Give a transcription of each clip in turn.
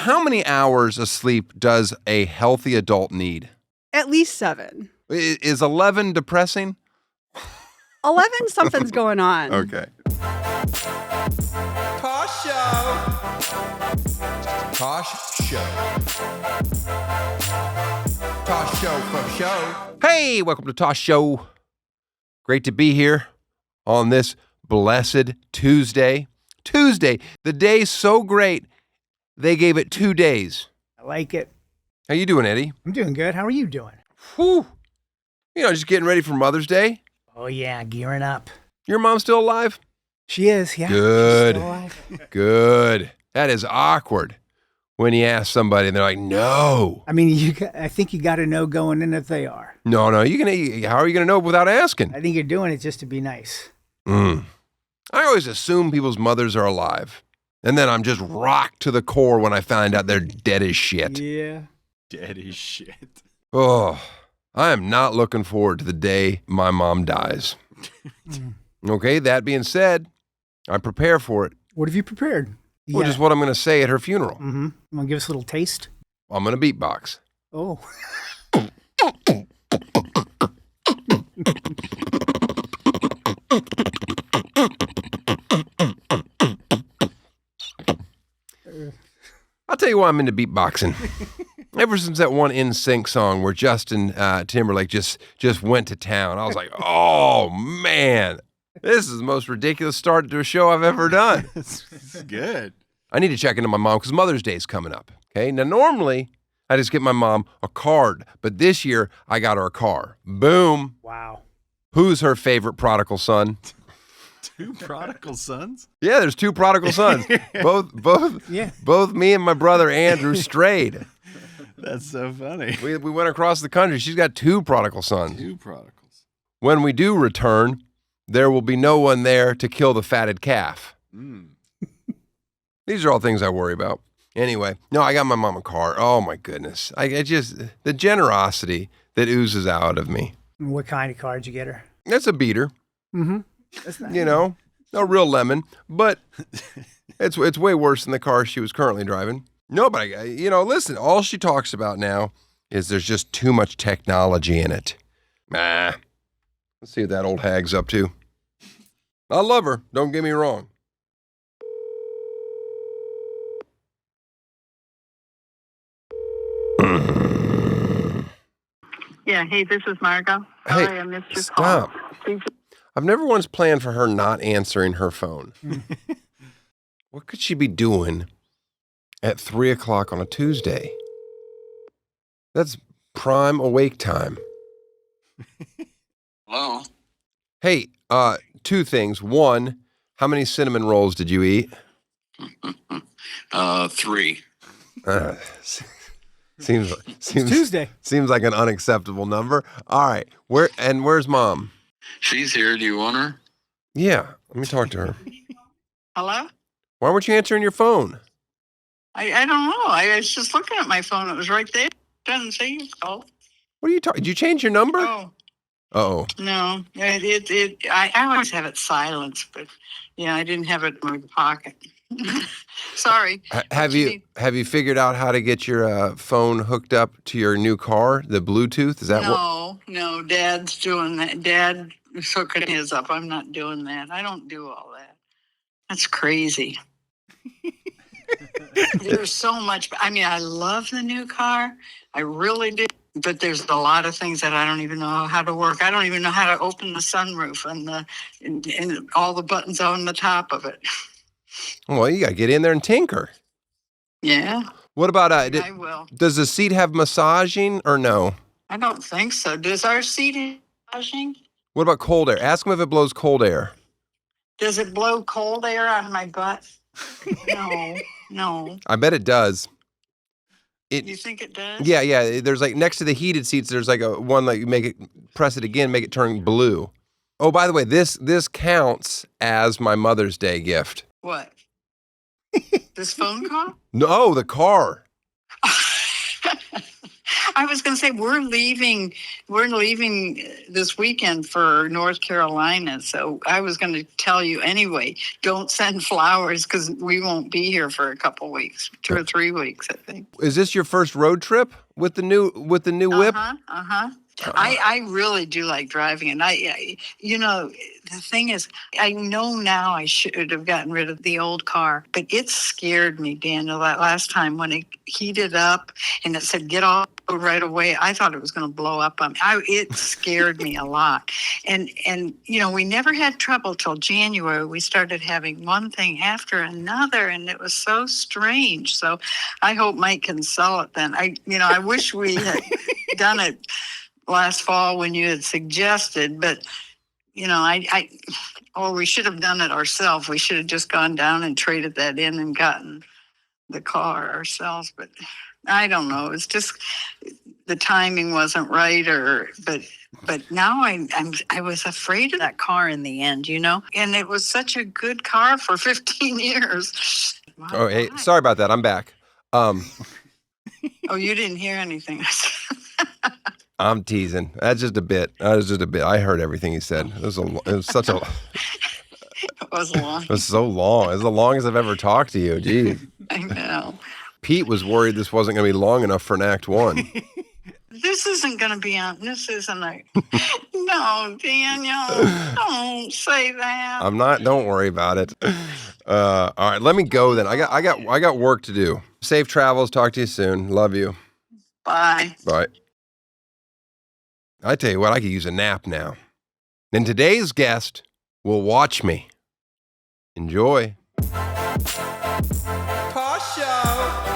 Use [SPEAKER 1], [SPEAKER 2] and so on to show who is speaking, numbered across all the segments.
[SPEAKER 1] how many hours of sleep does a healthy adult need?
[SPEAKER 2] At least 7.
[SPEAKER 1] Is 11 depressing?
[SPEAKER 2] 11, something's going on.
[SPEAKER 1] Okay. Tosh Show. Tosh Show. Tosh Show for show. Hey, welcome to Tosh Show. Great to be here on this blessed Tuesday. The day's so great, they gave it 2 days.
[SPEAKER 3] I like it.
[SPEAKER 1] How you doing, Eddie?
[SPEAKER 3] I'm doing good. How are you doing?
[SPEAKER 1] Whew. Just getting ready for Mother's Day.
[SPEAKER 3] Oh, yeah, gearing up.
[SPEAKER 1] Your mom still alive?
[SPEAKER 3] She is, yeah.
[SPEAKER 1] Good.
[SPEAKER 3] She's still alive.
[SPEAKER 1] Good. That is awkward when you ask somebody and they're like, no.
[SPEAKER 3] I mean, I think you got to know going in if they are.
[SPEAKER 1] No. How are you going to know without asking?
[SPEAKER 3] I think you're doing it just to be nice.
[SPEAKER 1] I always assume people's mothers are alive. And then I'm just rocked to the core when I find out they're dead as shit.
[SPEAKER 3] Yeah.
[SPEAKER 4] Dead as shit.
[SPEAKER 1] Oh, I am not looking forward to the day my mom dies. Okay, that being said, I prepare for it.
[SPEAKER 3] What have you prepared?
[SPEAKER 1] Well, just what I'm going to say at her funeral.
[SPEAKER 3] Mm-hmm. You want to give us a little taste?
[SPEAKER 1] I'm going to beatbox.
[SPEAKER 3] Oh.
[SPEAKER 1] I'll tell you why I'm into beatboxing. Ever since that one NSYNC song where Justin Timberlake just went to town, I was like, oh, man, this is the most ridiculous start to a show I've ever done.
[SPEAKER 4] It's good.
[SPEAKER 1] I need to check into my mom because Mother's Day is coming up. Okay, now normally I just get my mom a card, but this year I got her a car. Boom.
[SPEAKER 3] Wow.
[SPEAKER 1] Who's her favorite prodigal son?
[SPEAKER 4] 2 prodigal sons?
[SPEAKER 1] Yeah, there's 2 prodigal sons. Both me and my brother Andrew strayed.
[SPEAKER 4] That's so funny.
[SPEAKER 1] We went across the country. She's got 2 prodigal sons.
[SPEAKER 4] 2 prodigals.
[SPEAKER 1] When we do return, there will be no one there to kill the fatted calf. These are all things I worry about. Anyway, no, I got my mom a car. Oh my goodness. The generosity that oozes out of me.
[SPEAKER 3] What kind of car did you get her?
[SPEAKER 1] That's a beater.
[SPEAKER 3] Mm-hmm. That's nice.
[SPEAKER 1] No real lemon, but it's way worse than the car she was currently driving. No, but listen, all she talks about now is there's just too much technology in it. Let's see what that old hag's up to. I love her, don't get me wrong.
[SPEAKER 5] Yeah, hey, this is Margot.
[SPEAKER 1] Hey,
[SPEAKER 5] Sorry, I missed your
[SPEAKER 1] stop.
[SPEAKER 5] call. Please.
[SPEAKER 1] I've never once planned for her not answering her phone. What could she be doing at 3 o'clock on a Tuesday? That's prime awake time.
[SPEAKER 6] Hello?
[SPEAKER 1] Hey, 2 things. 1, how many cinnamon rolls did you eat?
[SPEAKER 6] 3.
[SPEAKER 1] Seems
[SPEAKER 3] It's Tuesday.
[SPEAKER 1] Seems like an unacceptable number. All right. Where's Mom?
[SPEAKER 6] She's here. Do you want her?
[SPEAKER 1] Yeah, let me talk to her.
[SPEAKER 5] Hello?
[SPEAKER 1] Why weren't you answering your phone?
[SPEAKER 5] I don't know. I was just looking at my phone. It was right there. It doesn't say you called.
[SPEAKER 1] What are you talking? Did you change your number?
[SPEAKER 5] Oh,
[SPEAKER 1] Uh-oh.
[SPEAKER 5] no. I always have it silenced, but, I didn't have it in my pocket. Sorry.
[SPEAKER 1] Have you figured out how to get your phone hooked up to your new car, the Bluetooth? Is that
[SPEAKER 5] No, Dad's doing that. Dad is hooking his up. I'm not doing that. I don't do all that. That's crazy. There's so much. I love the new car. I really do. But there's a lot of things that I don't even know how to work. I don't even know how to open the sunroof and all the buttons on the top of it.
[SPEAKER 1] Well, you got to get in there and tinker.
[SPEAKER 5] Yeah.
[SPEAKER 1] What about
[SPEAKER 5] I will.
[SPEAKER 1] Does the seat have massaging or no?
[SPEAKER 5] I don't think so. Does our seat have massaging?
[SPEAKER 1] What about cold air? Ask him if it blows cold air.
[SPEAKER 5] Does it blow cold air out of my butt? No.
[SPEAKER 1] I bet it does.
[SPEAKER 5] You think it does?
[SPEAKER 1] Yeah. There's like next to the heated seats, there's like a one like press it again, make it turn blue. Oh, by the way, this counts as my Mother's Day gift.
[SPEAKER 5] What? This phone call?
[SPEAKER 1] No, the car.
[SPEAKER 5] I was going to say we're leaving this weekend for North Carolina. So I was going to tell you anyway, don't send flowers because we won't be here for a couple weeks, 2 or 3 weeks, I think.
[SPEAKER 1] Is this your first road trip with the new whip?
[SPEAKER 5] I really do like driving, and the thing is, I know now I should have gotten rid of the old car, but it scared me, Daniel, that last time when it heated up and it said get off right away. I thought it was going to blow up on me. It scared me a lot, and we never had trouble till January. We started having one thing after another, and it was so strange. So I hope Mike can sell it then. I wish we had done it last fall when you had suggested, but we should have done it ourselves. We should have just gone down and traded that in and gotten the car ourselves. But I don't know. It's just the timing wasn't right, but now I was afraid of that car in the end, and it was such a good car for 15 years.
[SPEAKER 1] Oh, hey, sorry about that. I'm back.
[SPEAKER 5] Oh, you didn't hear anything.
[SPEAKER 1] I'm teasing. That's just a bit. I heard everything he said. It was such a.
[SPEAKER 5] It was long.
[SPEAKER 1] It was so long. It was the longest I've ever talked to you. Gee.
[SPEAKER 5] I know.
[SPEAKER 1] Pete was worried this wasn't going to be long enough for an Act 1.
[SPEAKER 5] This isn't going to be on. This isn't a. No, Daniel, don't say that.
[SPEAKER 1] I'm not. Don't worry about it. All right, let me go then. I got work to do. Safe travels. Talk to you soon. Love you.
[SPEAKER 5] Bye.
[SPEAKER 1] Bye. I tell you what, I could use a nap now. And today's guest will watch me. Enjoy. Tosh Show.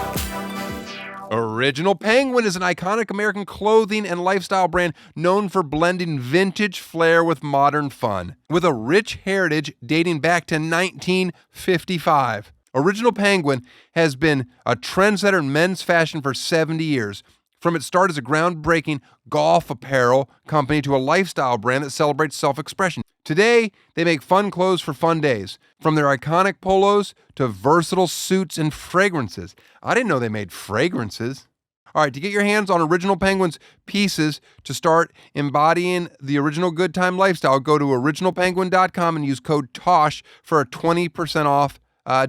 [SPEAKER 1] Original Penguin is an iconic American clothing and lifestyle brand known for blending vintage flair with modern fun. With a rich heritage dating back to 1955. Original Penguin has been a trendsetter in men's fashion for 70 years. From its start as a groundbreaking golf apparel company to a lifestyle brand that celebrates self-expression. Today, they make fun clothes for fun days. From their iconic polos to versatile suits and fragrances. I didn't know they made fragrances. All right, to get your hands on Original Penguin's pieces to start embodying the original good time lifestyle, go to originalpenguin.com and use code TOSH for a 20% off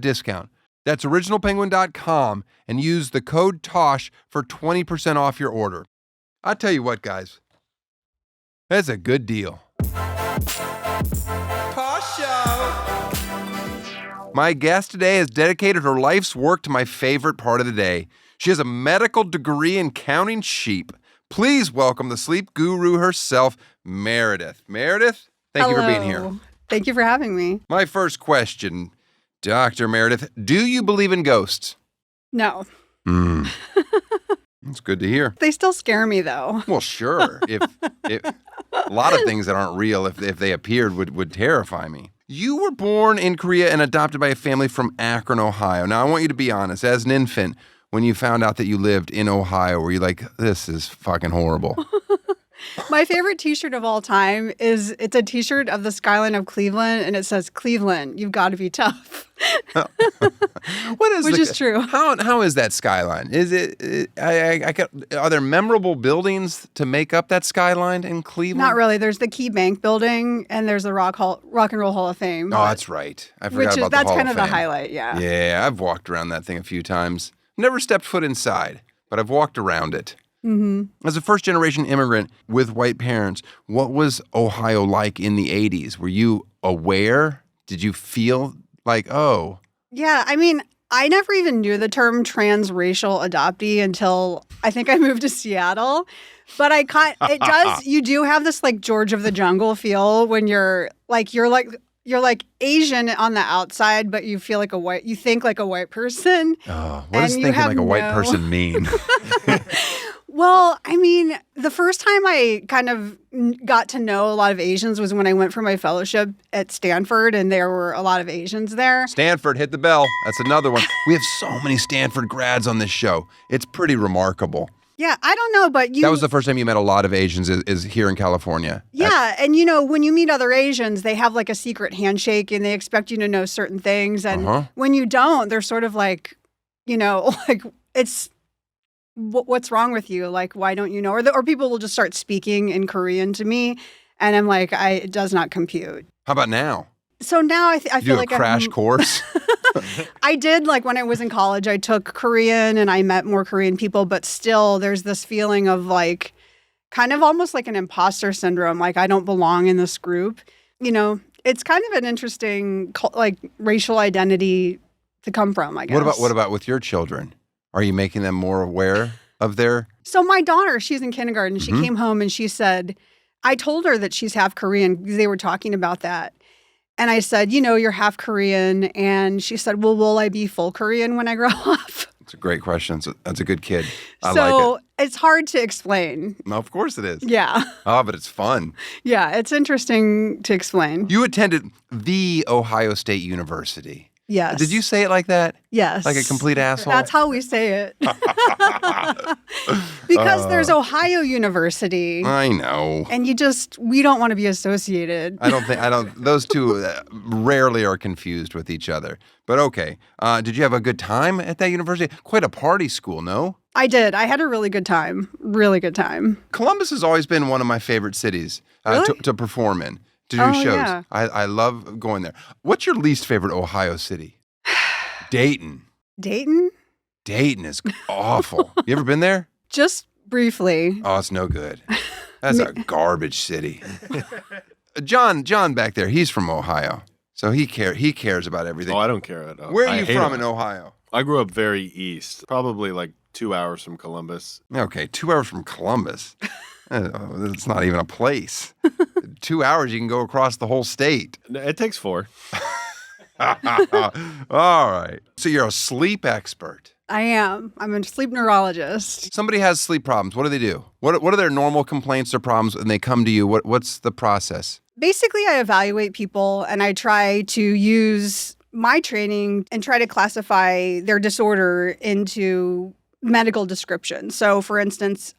[SPEAKER 1] discount. That's originalpenguin.com and use the code TOSH for 20% off your order. I tell you what, guys, that's a good deal. Tosh Show. My guest today has dedicated her life's work to my favorite part of the day. She has a medical degree in counting sheep. Please welcome the sleep guru herself, Meredith. Meredith, thank you for being here.
[SPEAKER 2] Thank you for having me.
[SPEAKER 1] My first question, Dr. Meredith, do you believe in ghosts?
[SPEAKER 2] No.
[SPEAKER 1] It's good to hear.
[SPEAKER 2] They still scare me, though.
[SPEAKER 1] Well, sure. If a lot of things that aren't real, if they appeared, would terrify me. You were born in Korea and adopted by a family from Akron, Ohio. Now, I want you to be honest. As an infant, when you found out that you lived in Ohio, were you like, this is fucking horrible?
[SPEAKER 2] My favorite T-shirt of all time it's a T-shirt of the skyline of Cleveland, and it says, Cleveland, you've got to be tough. Which is true.
[SPEAKER 1] How is that skyline? Is it? Are there memorable buildings to make up that skyline in Cleveland?
[SPEAKER 2] Not really. There's the Key Bank building, and there's the Rock and Roll Hall of Fame.
[SPEAKER 1] Oh, that's right. I forgot about the Hall of Fame.
[SPEAKER 2] That's kind of the highlight. Yeah.
[SPEAKER 1] Yeah, I've walked around that thing a few times. Never stepped foot inside, but I've walked around it. Mm-hmm. As a first-generation immigrant with white parents, what was Ohio like in the 80s? Were you aware? Did you feel like, oh?
[SPEAKER 2] Yeah, I mean, I never even knew the term transracial adoptee until I think I moved to Seattle. But you do have this like George of the Jungle feel when you're like Asian on the outside, but you think like a white person.
[SPEAKER 1] Oh, what does thinking like a white person mean?
[SPEAKER 2] Well, I mean, the first time I kind of got to know a lot of Asians was when I went for my fellowship at Stanford, and there were a lot of Asians there.
[SPEAKER 1] Stanford, hit the bell. That's another one. We have so many Stanford grads on this show. It's pretty remarkable.
[SPEAKER 2] Yeah, I don't know, but
[SPEAKER 1] that was the first time you met a lot of Asians is here in California.
[SPEAKER 2] Yeah, and when you meet other Asians, they have like a secret handshake, and they expect you to know certain things, and when you don't, they're sort of like, like it's what's wrong with you? Like, why don't you know? Or people will just start speaking in Korean to me. And I'm like, it does not compute.
[SPEAKER 1] How about now?
[SPEAKER 2] So now I
[SPEAKER 1] You
[SPEAKER 2] feel
[SPEAKER 1] do
[SPEAKER 2] like
[SPEAKER 1] a crash course?
[SPEAKER 2] I did, like when I was in college, I took Korean and I met more Korean people, but still there's this feeling of like kind of almost like an imposter syndrome. Like I don't belong in this group. You know, it's kind of an interesting like racial identity to come from, I guess.
[SPEAKER 1] What about with your children? Are you making them more aware of their...
[SPEAKER 2] So my daughter, she's in kindergarten. She came home and she said, I told her that she's half Korean because they were talking about that. And I said, you know, you're half Korean. And she said, well, will I be full Korean when I grow up?
[SPEAKER 1] It's a great question. That's a good kid. I like it.
[SPEAKER 2] It's hard to explain.
[SPEAKER 1] Of course it is.
[SPEAKER 2] Yeah.
[SPEAKER 1] Oh, but it's fun.
[SPEAKER 2] Yeah, it's interesting to explain.
[SPEAKER 1] You attended the Ohio State University.
[SPEAKER 2] Yes.
[SPEAKER 1] Did you say it like that?
[SPEAKER 2] Yes.
[SPEAKER 1] Like a complete asshole?
[SPEAKER 2] That's how we say it. Because there's Ohio University.
[SPEAKER 1] I know.
[SPEAKER 2] And we don't want to be associated.
[SPEAKER 1] Those two rarely are confused with each other. But okay. Did you have a good time at that university? Quite a party school, no?
[SPEAKER 2] I did. I had a really good time. Really good time.
[SPEAKER 1] Columbus has always been one of my favorite cities to perform in, to do shows.
[SPEAKER 2] Yeah.
[SPEAKER 1] I love going there. What's your least favorite Ohio city? Dayton.
[SPEAKER 2] Dayton?
[SPEAKER 1] Dayton is awful. You ever been there?
[SPEAKER 2] Just briefly.
[SPEAKER 1] Oh, it's no good. That's a garbage city. John back there, he's from Ohio. So he cares about everything.
[SPEAKER 4] Oh, I don't care at all.
[SPEAKER 1] Where are you from in Ohio?
[SPEAKER 4] I grew up very east, probably like 2 hours from Columbus.
[SPEAKER 1] Okay, 2 hours from Columbus. It's not even a place. 2 hours, you can go across the whole state.
[SPEAKER 4] It takes 4.
[SPEAKER 1] All right. So you're a sleep expert.
[SPEAKER 2] I am. I'm a sleep neurologist.
[SPEAKER 1] Somebody has sleep problems. What do they do? What are their normal complaints or problems when they come to you? What's the process?
[SPEAKER 2] Basically, I evaluate people and I try to use my training and try to classify their disorder into medical descriptions. So, for instance,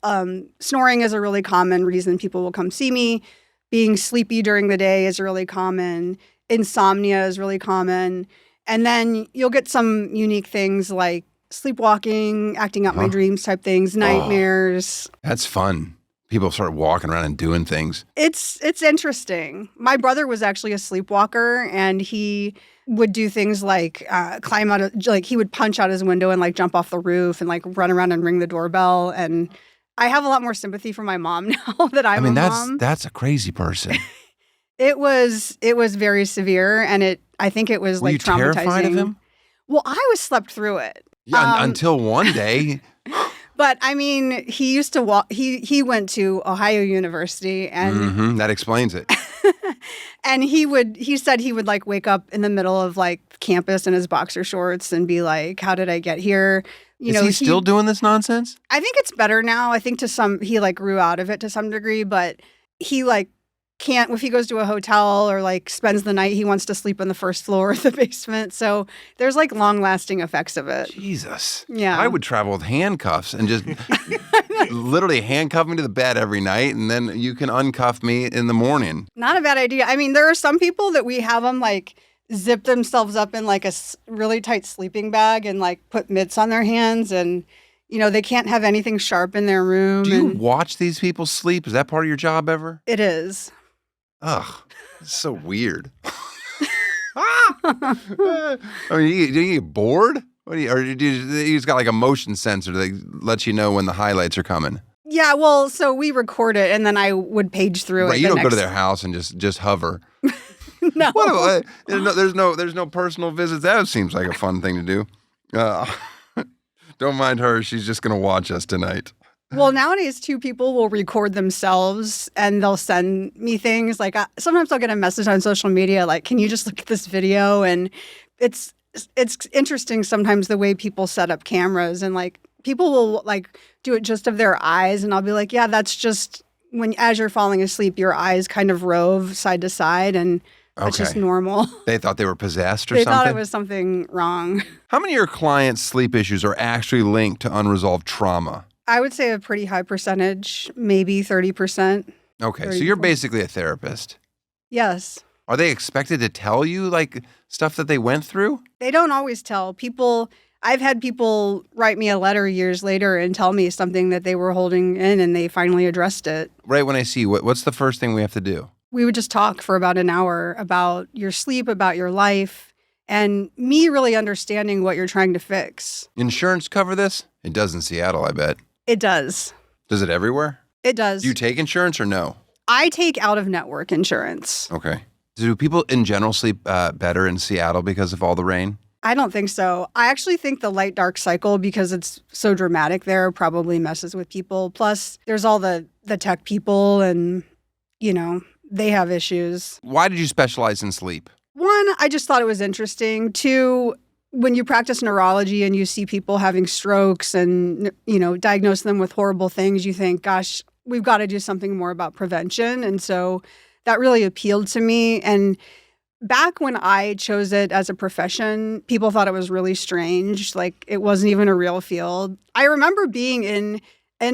[SPEAKER 2] snoring is a really common reason people will come see me. Being sleepy during the day is really common. Insomnia is really common. And then you'll get some unique things like sleepwalking, acting out my dreams type things, nightmares.
[SPEAKER 1] That's fun. People start walking around and doing things.
[SPEAKER 2] It's interesting. My brother was actually a sleepwalker, and he would do things like climb out he would punch out his window and like jump off the roof and like run around and ring the doorbell. And I have a lot more sympathy for my mom now that I'm a mom.
[SPEAKER 1] That's a crazy person.
[SPEAKER 2] It was very severe, and I think it was
[SPEAKER 1] Were
[SPEAKER 2] like
[SPEAKER 1] you
[SPEAKER 2] traumatizing.
[SPEAKER 1] terrified of him?
[SPEAKER 2] Well, I was slept through it.
[SPEAKER 1] Yeah, until one day.
[SPEAKER 2] But I mean, he used to walk. He went to Ohio University, and
[SPEAKER 1] that explains it.
[SPEAKER 2] and he said he would like wake up in the middle of like campus in his boxer shorts and be like, "How did I get here?"
[SPEAKER 1] Is he still doing this nonsense?
[SPEAKER 2] I think it's better now. I think he like grew out of it to some degree, but he like can't, if he goes to a hotel or like spends the night, he wants to sleep on the first floor or the basement. So there's like long lasting effects of it.
[SPEAKER 1] Jesus.
[SPEAKER 2] Yeah.
[SPEAKER 1] I would travel with handcuffs and just literally handcuff me to the bed every night, and then you can uncuff me in the morning.
[SPEAKER 2] Not a bad idea. I mean, there are some people that we have them like zip themselves up in like a really tight sleeping bag and like put mitts on their hands, and they can't have anything sharp in their room.
[SPEAKER 1] Do you watch these people sleep? Is that part of your job ever?
[SPEAKER 2] It is.
[SPEAKER 1] Ugh, it's so weird. I mean, do you get bored? Or you just got like a motion sensor that lets you know when the highlights are coming?
[SPEAKER 2] Yeah, well, so we record it, and then I would page through it.
[SPEAKER 1] Right, you don't go to their house and just hover.
[SPEAKER 2] No.
[SPEAKER 1] There's no personal visits. That seems like a fun thing to do. Don't mind her. She's just going to watch us tonight.
[SPEAKER 2] Well, nowadays, too, people will record themselves and they'll send me things. Like sometimes I'll get a message on social media like, can you just look at this video? And it's interesting sometimes the way people set up cameras, and like people will like do it just of their eyes. And I'll be like, yeah, that's just as you're falling asleep, your eyes kind of rove side to side, and it's just normal.
[SPEAKER 1] They thought they were possessed or
[SPEAKER 2] something? They
[SPEAKER 1] something?
[SPEAKER 2] thought it was something wrong.
[SPEAKER 1] How many of your clients' sleep issues are actually linked to unresolved trauma?
[SPEAKER 2] I would say a pretty high percentage, maybe 30%.
[SPEAKER 1] Okay, so you're basically a therapist.
[SPEAKER 2] Yes.
[SPEAKER 1] Are they expected to tell you like stuff that they went through?
[SPEAKER 2] They don't always tell. People, I've had people write me a letter years later and tell me something that they were holding in and they finally addressed it.
[SPEAKER 1] Right when I see you, what's the first thing we have to do?
[SPEAKER 2] We would just talk for about an hour about your sleep, about your life, and me really understanding what you're trying to fix.
[SPEAKER 1] Insurance cover this? It does in Seattle, I bet.
[SPEAKER 2] It does.
[SPEAKER 1] Does it everywhere?
[SPEAKER 2] It does.
[SPEAKER 1] Do you take insurance or no?
[SPEAKER 2] I take out-of-network insurance.
[SPEAKER 1] Okay. Do people in general sleep better in Seattle because of all the rain?
[SPEAKER 2] I don't think so. I actually think the light-dark cycle, because it's so dramatic there, probably messes with people. Plus, there's all the tech people and, they have issues.
[SPEAKER 1] Why did you specialize in sleep?
[SPEAKER 2] One, I just thought it was interesting. Two, when you practice neurology and you see people having strokes and, diagnose them with horrible things, you think, gosh, we've got to do something more about prevention. And so that really appealed to me. And back when I chose it as a profession, people thought it was really strange. Like, it wasn't even a real field. I remember being in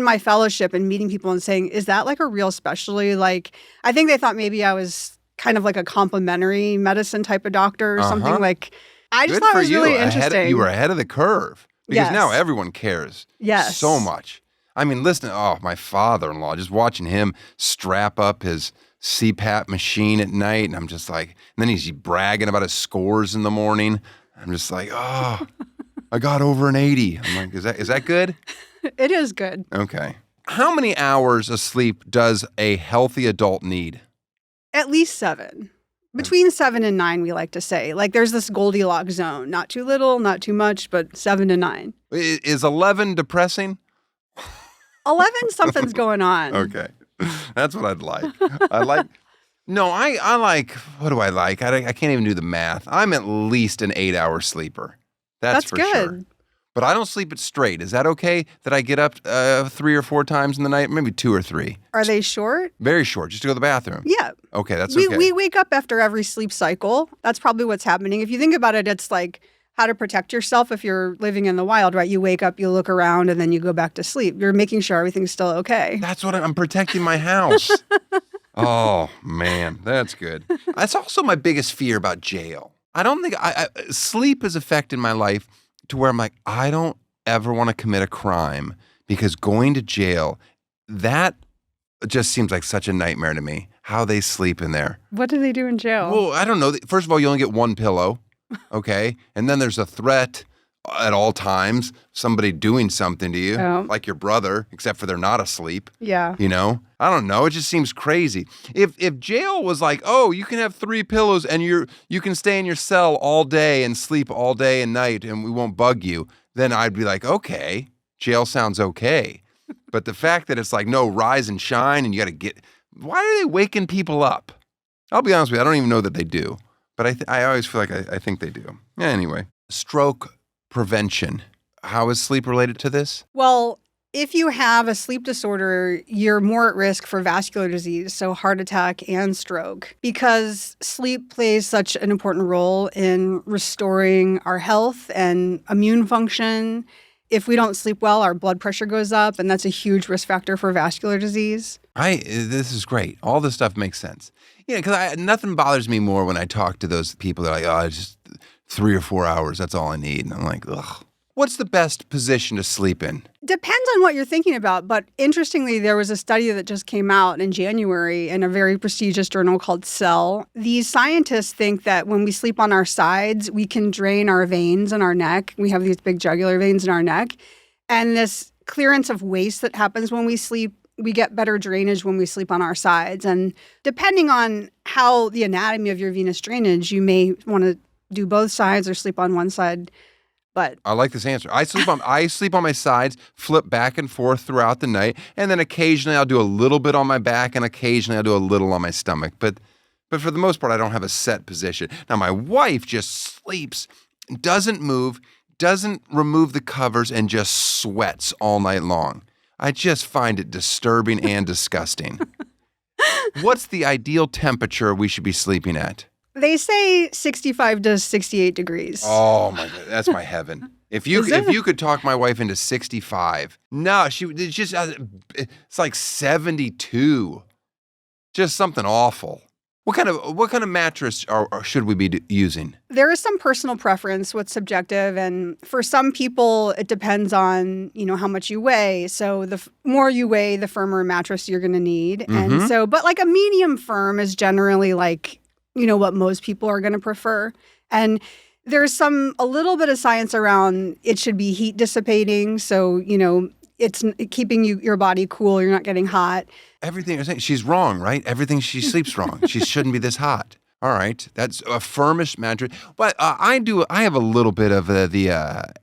[SPEAKER 2] my fellowship and meeting people and saying, is that like a real specialty? Like, I think they thought maybe I was kind of like a complementary medicine type of doctor or something. Like, I just
[SPEAKER 1] Good
[SPEAKER 2] thought
[SPEAKER 1] for
[SPEAKER 2] it was
[SPEAKER 1] you.
[SPEAKER 2] really interesting.
[SPEAKER 1] You were ahead of the curve because
[SPEAKER 2] Yes.
[SPEAKER 1] now everyone cares
[SPEAKER 2] Yes.
[SPEAKER 1] so much. I mean, listen, my father-in-law, just watching him strap up his CPAP machine at night, and I'm just like, and then he's bragging about his scores in the morning. I'm just like, I got over an 80. I'm like, is that good?
[SPEAKER 2] It is good.
[SPEAKER 1] Okay. How many hours of sleep does a healthy adult need?
[SPEAKER 2] At least 7. Between 7 and 9, we like to say. Like, there's this Goldilocks zone. Not too little, not too much, but 7 to 9.
[SPEAKER 1] Is 11 depressing?
[SPEAKER 2] 11, something's going on.
[SPEAKER 1] Okay. That's what I'd like. I like, what do I like? I can't even do the math. I'm at least an 8-hour sleeper. That's for
[SPEAKER 2] good.
[SPEAKER 1] sure. But I don't sleep it straight. Is that okay that I get up 3 or 4 times in the night? Maybe 2 or 3.
[SPEAKER 2] Are they short?
[SPEAKER 1] Very short, just to go to the bathroom.
[SPEAKER 2] Yeah.
[SPEAKER 1] Okay, that's
[SPEAKER 2] We,
[SPEAKER 1] okay.
[SPEAKER 2] we wake up after every sleep cycle. That's probably what's happening. If you think about it, it's like how to protect yourself if you're living in the wild, right? You wake up, you look around, and then you go back to sleep. You're making sure everything's still okay.
[SPEAKER 1] That's what I'm protecting my house. Oh, man, that's good. That's also my biggest fear about jail. I don't think sleep has affected my life to where I'm like, I don't ever want to commit a crime because going to jail, that just seems like such a nightmare to me, how they sleep in there.
[SPEAKER 2] What do they do in jail?
[SPEAKER 1] Well, I don't know. First of all, you only get one pillow, okay? And then there's a threat at all times, somebody doing something to you, like your brother, except for they're not asleep.
[SPEAKER 2] Yeah.
[SPEAKER 1] I don't know. It just seems crazy. If jail was like, oh, you can have 3 pillows and you can stay in your cell all day and sleep all day and night and we won't bug you, then I'd be like, okay, jail sounds okay. But the fact that it's like, no, rise and shine and you got to why are they waking people up? I'll be honest with you, I don't even know that they do. But I always feel like I think they do. Yeah, anyway, stroke prevention. How is sleep related to this?
[SPEAKER 2] Well, if you have a sleep disorder, you're more at risk for vascular disease, so heart attack and stroke, because sleep plays such an important role in restoring our health and immune function. If we don't sleep well, our blood pressure goes up, and that's a huge risk factor for vascular disease.
[SPEAKER 1] This is great. All this stuff makes sense. Because nothing bothers me more when I talk to those people that are like, oh, it's just 3 or 4 hours. That's all I need. And I'm like, ugh. What's the best position to sleep in?
[SPEAKER 2] Depends on what you're thinking about. But interestingly, there was a study that just came out in January in a very prestigious journal called Cell. These scientists think that when we sleep on our sides, we can drain our veins in our neck. We have these big jugular veins in our neck. And this clearance of waste that happens when we sleep, we get better drainage when we sleep on our sides. And depending on how the anatomy of your venous drainage, you may want to do both sides or sleep on one side. But
[SPEAKER 1] I like this answer. I sleep on my sides, flip back and forth throughout the night, and then occasionally I'll do a little bit on my back, and occasionally I'll do a little on my stomach. But for the most part, I don't have a set position. Now my wife just sleeps, doesn't move, doesn't remove the covers, and just sweats all night long. I just find it disturbing and disgusting. What's the ideal temperature we should be sleeping at?
[SPEAKER 2] they say 65 to 68 degrees.
[SPEAKER 1] Oh my God, that's my heaven. If you could talk my wife into 65, no, it's like 72. Just something awful. What kind of mattress should we be using?
[SPEAKER 2] There is some personal preference, what's subjective, and for some people it depends on, how much you weigh. So the more you weigh, the firmer mattress you're going to need. And so, but like a medium firm is generally like, what most people are going to prefer. And there's a little bit of science around it should be heat dissipating. So, it's keeping your body cool. You're not getting hot.
[SPEAKER 1] Everything you're saying, she's wrong, right? Everything she sleeps wrong. She shouldn't be this hot. All right, that's a firmish mattress. But I have a little bit of the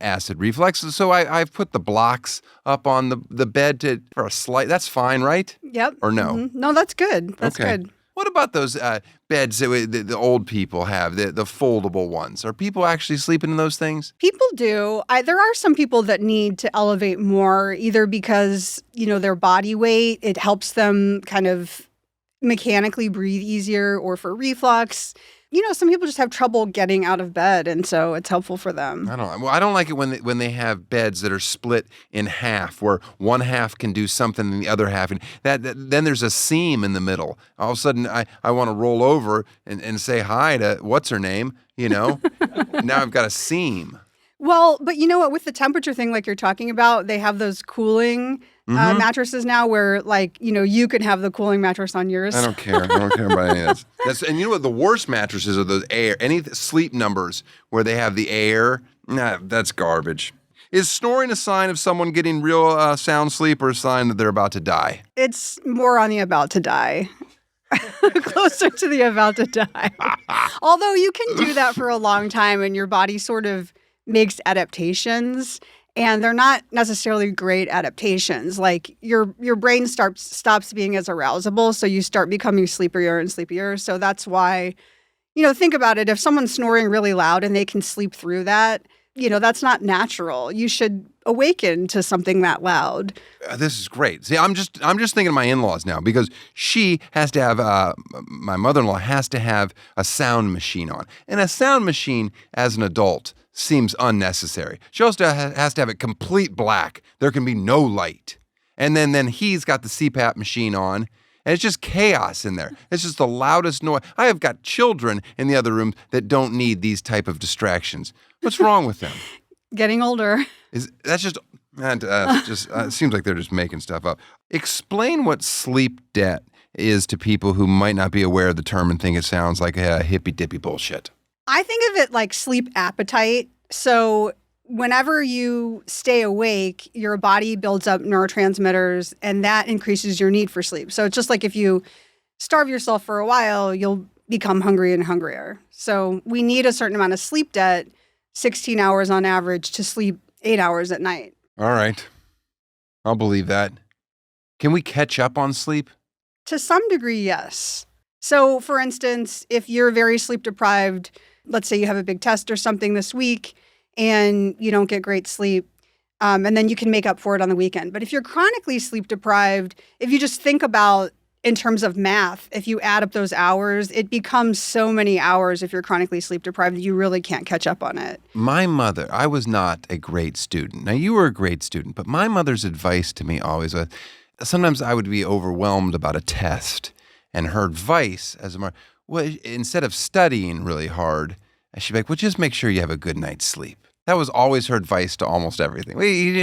[SPEAKER 1] acid reflux, so I've put the blocks up on the bed for a slight. That's fine, right?
[SPEAKER 2] Yep.
[SPEAKER 1] Or no?
[SPEAKER 2] Mm-hmm. No, that's good. That's good.
[SPEAKER 1] What about those beds that the old people have, the foldable ones? Are people actually sleeping in those things?
[SPEAKER 2] People do. There are some people that need to elevate more, either because, their body weight, it helps them kind of mechanically breathe easier, or for reflux. Some people just have trouble getting out of bed, and so it's helpful for them.
[SPEAKER 1] I don't like it when they have beds that are split in half, where one half can do something and the other half, and then there's a seam in the middle. All of a sudden, I want to roll over and say hi to what's her name, Now I've got a seam.
[SPEAKER 2] Well, but you know what? With the temperature thing, like you're talking about, they have those cooling mattresses now where, you could have the cooling mattress on yours.
[SPEAKER 1] I don't care. I don't care about any of that. And you know what? The worst mattresses are those any sleep numbers where they have the air. Nah, that's garbage. Is snoring a sign of someone getting real sound sleep, or a sign that they're about to die?
[SPEAKER 2] It's more on the about to die. Closer to the about to die. Although you can do that for a long time and your body sort of makes adaptations, and they're not necessarily great adaptations. Like your brain stops being as arousable, so you start becoming sleepier and sleepier. So that's why, think about it. If someone's snoring really loud and they can sleep through that, that's not natural. You should awaken to something that loud.
[SPEAKER 1] This is great. See, I'm just thinking of my in-laws now, because she has to have my mother-in-law has to have a sound machine on, and a sound machine as an adult seems unnecessary. She also has to have it complete black. There can be no light. And then he's got the CPAP machine on, and it's just chaos in there. It's just the loudest noise. I have got children in the other room that don't need these type of distractions. What's wrong with them?
[SPEAKER 2] Getting older.
[SPEAKER 1] It seems like they're just making stuff up. Explain what sleep debt is to people who might not be aware of the term and think it sounds like a hippy-dippy bullshit.
[SPEAKER 2] I think of it like sleep appetite. So whenever you stay awake, your body builds up neurotransmitters, and that increases your need for sleep. So it's just like if you starve yourself for a while, you'll become hungry and hungrier. So we need a certain amount of sleep debt, 16 hours on average, to sleep 8 hours at night.
[SPEAKER 1] All right. I'll believe that. Can we catch up on sleep?
[SPEAKER 2] To some degree, yes. So, for instance, if you're very sleep deprived, let's say you have a big test or something this week and you don't get great sleep, and then you can make up for it on the weekend. But if you're chronically sleep deprived, if you just think about in terms of math, if you add up those hours, it becomes so many hours if you're chronically sleep deprived that you really can't catch up on it.
[SPEAKER 1] My mother, I was not a great student. Now, you were a great student, but my mother's advice to me always was, sometimes I would be overwhelmed about a test, and her advice instead of studying really hard, she'd be like, well, just make sure you have a good night's sleep. That was always her advice to almost everything.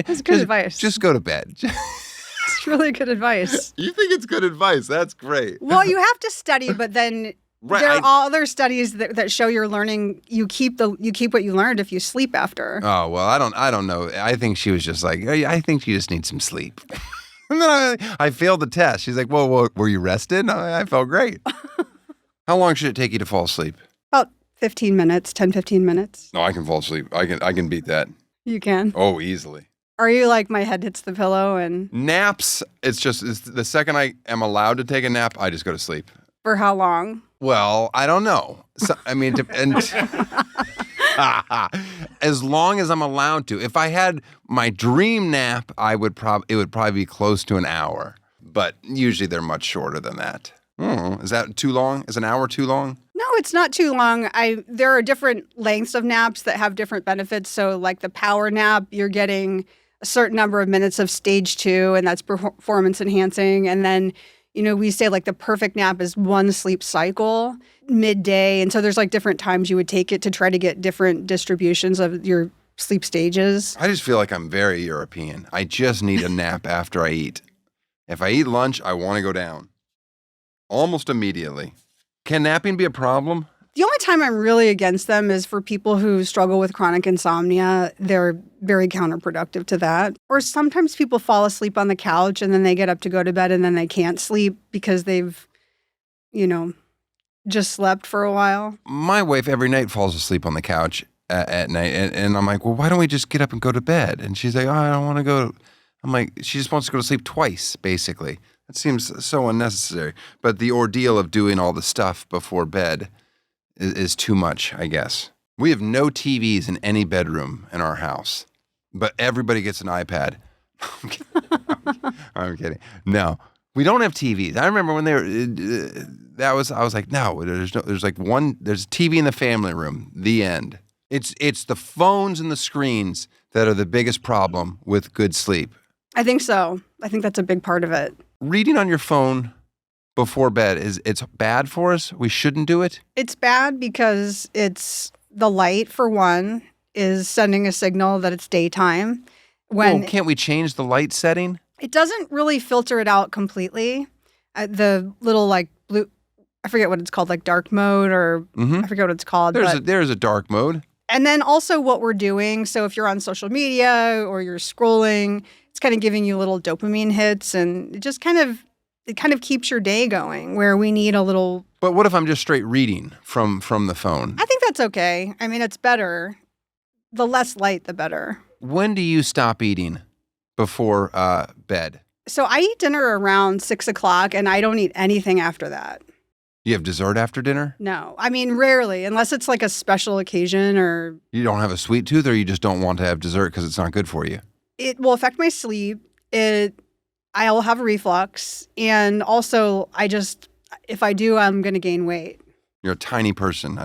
[SPEAKER 2] That's good advice.
[SPEAKER 1] Just go to bed.
[SPEAKER 2] It's really good advice.
[SPEAKER 1] You think it's good advice? That's great.
[SPEAKER 2] Well, you have to study, but then there are other studies that show you're learning. You keep what you learned if you sleep after.
[SPEAKER 1] Oh, well, I don't know. I think she was just like, I think you just need some sleep. And then I failed the test. She's like, well, were you rested? I felt great. How long should it take you to fall asleep?
[SPEAKER 2] About 15 minutes, 10, 15 minutes.
[SPEAKER 1] No, I can fall asleep. I can beat that.
[SPEAKER 2] You can?
[SPEAKER 1] Oh, easily.
[SPEAKER 2] Are you like, my head hits the pillow and...
[SPEAKER 1] Naps, it's the second I am allowed to take a nap, I just go to sleep.
[SPEAKER 2] For how long?
[SPEAKER 1] Well, I don't know. So, I mean, as long as I'm allowed to. If I had my dream nap, it would probably be close to an hour. But usually they're much shorter than that. Is that too long? Is an hour too long?
[SPEAKER 2] No, it's not too long. There are different lengths of naps that have different benefits. So like the power nap, you're getting a certain number of minutes of stage 2, and that's performance enhancing. And then We say like the perfect nap is one sleep cycle, midday. And so there's like different times you would take it to try to get different distributions of your sleep stages.
[SPEAKER 1] I just feel like I'm very European. I just need a nap after I eat. If I eat lunch, I want to go down almost immediately. Can napping be a problem?
[SPEAKER 2] The only time I'm really against them is for people who struggle with chronic insomnia. They're very counterproductive to that. Or sometimes people fall asleep on the couch and then they get up to go to bed and then they can't sleep because they've, just slept for a while.
[SPEAKER 1] My wife every night falls asleep on the couch at night. And I'm like, well, why don't we just get up and go to bed? And she's like, oh, I don't want to go. I'm like, she just wants to go to sleep twice, basically. It seems so unnecessary. But the ordeal of doing all the stuff before bed is too much, I guess. We have no TVs in any bedroom in our house, but everybody gets an iPad. I'm kidding. No, we don't have TVs. I remember when I was like, no, there's a TV in the family room, the end. It's the phones and the screens that are the biggest problem with good sleep.
[SPEAKER 2] I think so. I think that's a big part of it.
[SPEAKER 1] Reading on your phone before bed it's bad for us? We shouldn't do it?
[SPEAKER 2] It's bad because it's the light, for one, is sending a signal that it's daytime.
[SPEAKER 1] Can't we change the light setting?
[SPEAKER 2] It doesn't really filter it out completely. The little like blue, I forget what it's called, like dark mode or I forget what it's called.
[SPEAKER 1] There's a dark mode.
[SPEAKER 2] And then also what we're doing. So if you're on social media or you're scrolling, it's kind of giving you little dopamine hits and it just kind of keeps your day going where we need a little.
[SPEAKER 1] But what if I'm just straight reading from the phone?
[SPEAKER 2] I think that's okay. I mean, it's better. The less light, the better.
[SPEAKER 1] When do you stop eating before bed?
[SPEAKER 2] So I eat dinner around 6 o'clock and I don't eat anything after that.
[SPEAKER 1] You have dessert after dinner?
[SPEAKER 2] No. I mean, rarely, unless it's like a special occasion or.
[SPEAKER 1] You don't have a sweet tooth or you just don't want to have dessert because it's not good for you? It
[SPEAKER 2] will affect my sleep. I'll have reflux. And also, if I do, I'm going to gain weight.
[SPEAKER 1] You're a tiny person.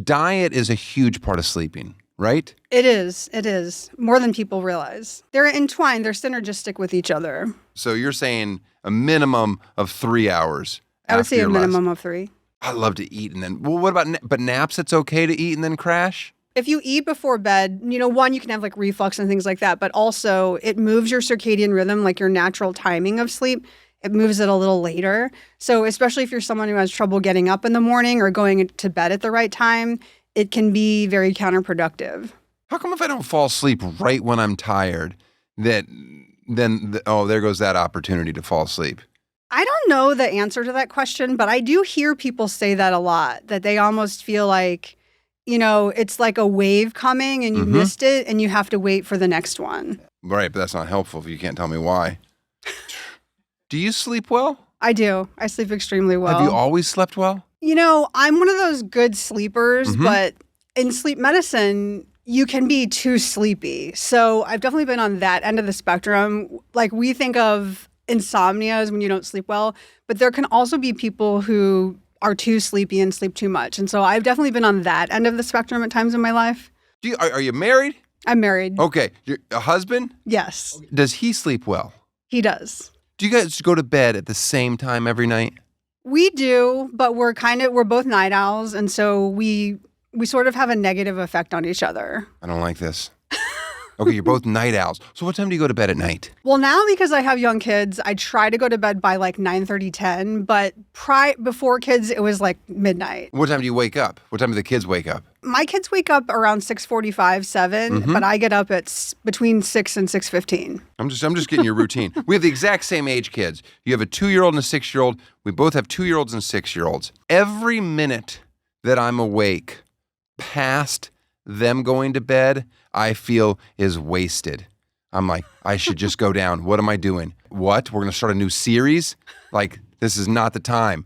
[SPEAKER 1] Diet is a huge part of sleeping, right?
[SPEAKER 2] It is. More than people realize. They're entwined. They're synergistic with each other.
[SPEAKER 1] So you're saying a minimum of 3 hours.
[SPEAKER 2] I would say a minimum of 3.
[SPEAKER 1] I love to eat and then, well, what about, but naps, it's okay to eat and then crash?
[SPEAKER 2] If you eat before bed, one, you can have like reflux and things like that, but also it moves your circadian rhythm, like your natural timing of sleep. It moves it a little later. So especially if you're someone who has trouble getting up in the morning or going to bed at the right time, it can be very counterproductive.
[SPEAKER 1] How come if I don't fall asleep right when I'm tired, there goes that opportunity to fall asleep?
[SPEAKER 2] I don't know the answer to that question, but I do hear people say that a lot, that they almost feel like, it's like a wave coming and you missed it and you have to wait for the next one.
[SPEAKER 1] Right, but that's not helpful if you can't tell me why. Do you sleep well?
[SPEAKER 2] I do. I sleep extremely well.
[SPEAKER 1] Have you always slept well?
[SPEAKER 2] I'm one of those good sleepers, but in sleep medicine, you can be too sleepy. So I've definitely been on that end of the spectrum. Like we think of insomnia as when you don't sleep well, but there can also be people who are too sleepy and sleep too much. And so I've definitely been on that end of the spectrum at times in my life.
[SPEAKER 1] Are you married?
[SPEAKER 2] I'm married.
[SPEAKER 1] Okay. You're a husband?
[SPEAKER 2] Yes.
[SPEAKER 1] Does he sleep well?
[SPEAKER 2] He does.
[SPEAKER 1] Do you guys go to bed at the same time every night?
[SPEAKER 2] We do, but we're both night owls. And so we sort of have a negative effect on each other.
[SPEAKER 1] I don't like this. Okay, you're both night owls. So what time do you go to bed at night?
[SPEAKER 2] Well, now because I have young kids, I try to go to bed by like 9:30, 10. But before kids, it was like midnight.
[SPEAKER 1] What time do you wake up? What time do the kids wake up?
[SPEAKER 2] My kids wake up around 6:45, 7, but I get up at between 6 and 6:15.
[SPEAKER 1] I'm just getting your routine. We have the exact same age kids. You have a 2-year-old and a 6-year-old. We both have 2-year-olds and 6-year-olds. Every minute that I'm awake past them going to bed, I feel is wasted. I'm like, I should just go down. What am I doing? What? We're going to start a new series? Like, this is not the time.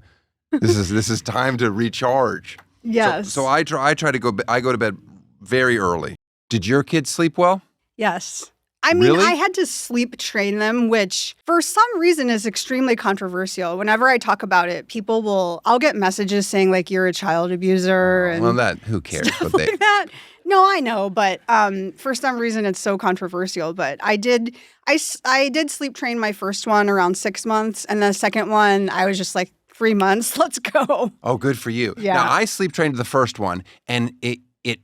[SPEAKER 1] This is time to recharge.
[SPEAKER 2] Yes.
[SPEAKER 1] So I go to bed very early. Did your kids sleep well?
[SPEAKER 2] Yes. I mean,
[SPEAKER 1] Really?
[SPEAKER 2] I had to sleep train them, which for some reason is extremely controversial. Whenever I talk about it, I'll get messages saying like you're a child abuser and
[SPEAKER 1] Well, who cares?
[SPEAKER 2] stuff
[SPEAKER 1] But they,
[SPEAKER 2] like that. No, I know, but for some reason it's so controversial. But I did sleep train my first one around 6 months, and the second one I was just like 3 months. Let's go.
[SPEAKER 1] oh, good for you.
[SPEAKER 2] Yeah.
[SPEAKER 1] Now, I sleep trained the first one, and it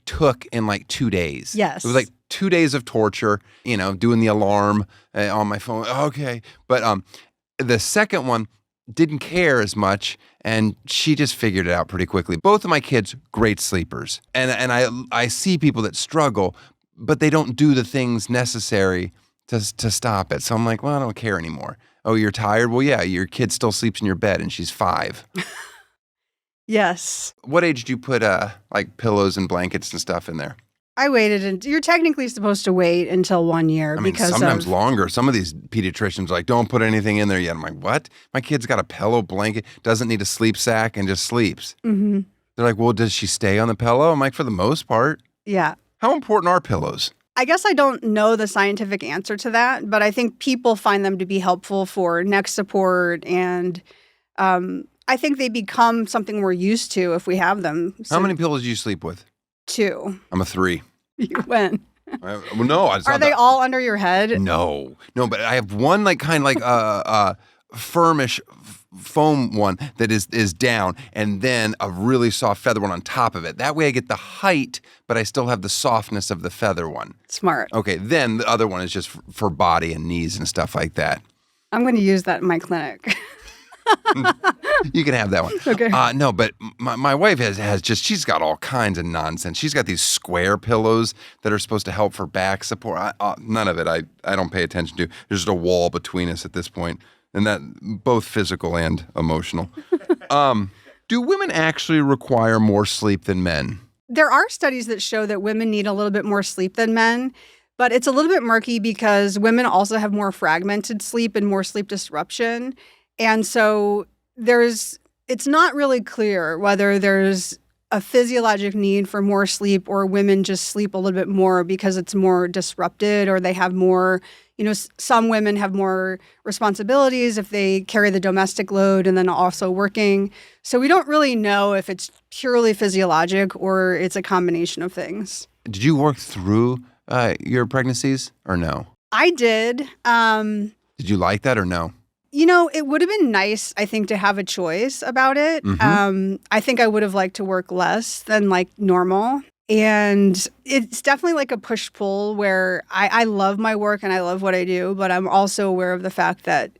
[SPEAKER 1] took in like 2 days.
[SPEAKER 2] Yes.
[SPEAKER 1] It was like 2 days of torture, doing the alarm on my phone. Okay. But the second one didn't care as much, and she just figured it out pretty quickly. Both of my kids, great sleepers. And I see people that struggle, but they don't do the things necessary to stop it. So I'm like, well, I don't care anymore. Oh, you're tired? Well, yeah, your kid still sleeps in your bed, and she's 5.
[SPEAKER 2] Yes.
[SPEAKER 1] What age did you put like pillows and blankets and stuff in there?
[SPEAKER 2] I waited, and you're technically supposed to wait until 1 year
[SPEAKER 1] I mean,
[SPEAKER 2] because
[SPEAKER 1] sometimes
[SPEAKER 2] of,
[SPEAKER 1] longer. Some of these pediatricians are like, don't put anything in there yet. I'm like, what? My kid's got a pillow, blanket, doesn't need a sleep sack, and just sleeps.
[SPEAKER 2] Mhm.
[SPEAKER 1] They're like, well, does she stay on the pillow? I'm like, for the most part.
[SPEAKER 2] Yeah.
[SPEAKER 1] How important are pillows?
[SPEAKER 2] I guess I don't know the scientific answer to that, but I think people find them to be helpful for neck support, and I think they become something we're used to if we have them.
[SPEAKER 1] How many pillows do you sleep with?
[SPEAKER 2] 2.
[SPEAKER 1] I'm a 3.
[SPEAKER 2] When?
[SPEAKER 1] Well, no, it's
[SPEAKER 2] Are
[SPEAKER 1] not
[SPEAKER 2] they
[SPEAKER 1] that-
[SPEAKER 2] all under your head?
[SPEAKER 1] No, but I have one like kind of like firmish foam one that is down, and then a really soft feather one on top of it. That way I get the height, but I still have the softness of the feather one.
[SPEAKER 2] Smart.
[SPEAKER 1] Okay, then the other one is just for body and knees and stuff like that.
[SPEAKER 2] I'm going to use that in my clinic.
[SPEAKER 1] You can have that one.
[SPEAKER 2] Okay.
[SPEAKER 1] No, but my wife has just, she's got all kinds of nonsense. She's got these square pillows that are supposed to help for back support. None of it I don't pay attention to. There's just a wall between us at this point, and that both physical and emotional. Do women actually require more sleep than men?
[SPEAKER 2] There are studies that show that women need a little bit more sleep than men, but it's a little bit murky because women also have more fragmented sleep and more sleep disruption. And so it's not really clear whether there's a physiologic need for more sleep or women just sleep a little bit more because it's more disrupted, or they have more, some women have more responsibilities if they carry the domestic load and then also working. So we don't really know if it's purely physiologic or it's a combination of things.
[SPEAKER 1] Did you work through your pregnancies or no?
[SPEAKER 2] I did.
[SPEAKER 1] Did you like that or no?
[SPEAKER 2] It would have been nice, I think, to have a choice about it.
[SPEAKER 1] Mm-hmm.
[SPEAKER 2] I think I would have liked to work less than like normal. And it's definitely like a push-pull where I love my work and I love what I do, but I'm also aware of the fact that